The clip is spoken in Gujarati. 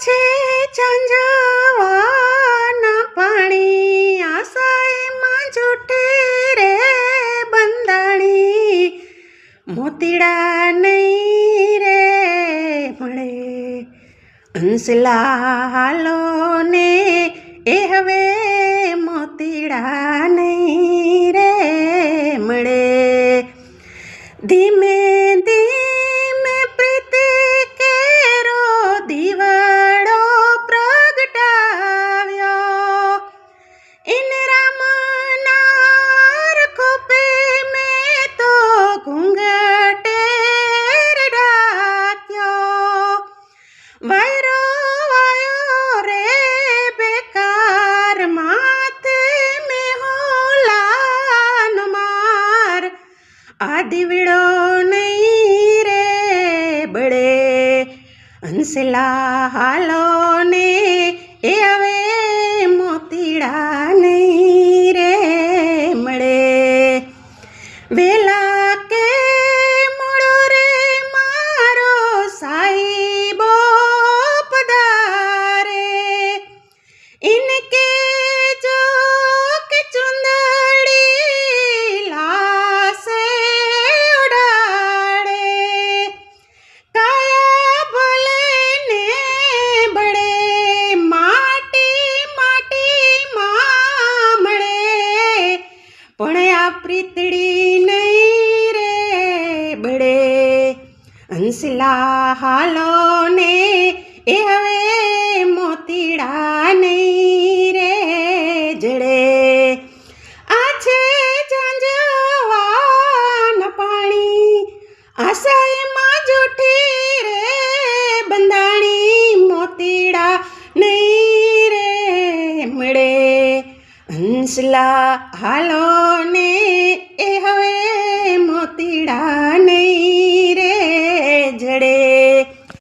છે ઝાંઝવાના પાણી, આશાએમાં જૂઠે રે બંધાણી, મોતીડા નહીં રે મળે. હંસલા હાલો ને એ હવે મોતીડા નહીં રે મળે. ધીમે ધીમે પ્રીતિ કેરો દીવડો પ્રગટાવ્યો, ઇનરામના ખોપે મેં તો ઘૂંઘટે ઢાંક્યો. વાયરો વાયો રે બેકાર, માથે મેં હોલાનો માર, આ દીવડો નહીં રે બળે. હંસલા હાલો ને એ હવે મોતીડા નહીં રે મળે. વેલા કે મોડો રે મારો સાઈબો પધારે, ઇનકે જો કે ચુંદડી લાસે ઉડાડે, કાયા ભલે ને બળે, માટી માટીમાં મળે. પણ આ પ્રીતડી નહીં રે બળે. હંસલા હાલો ને એ હવે મોતીડા નહીં રે જડે. આ છે ઝાંઝવાના પાણી, આશાએમાં જૂઠી રે બંધાણી, મોતીડા નહીં રે મળે. હંસલા હાલો ને એ હવે મોતીડા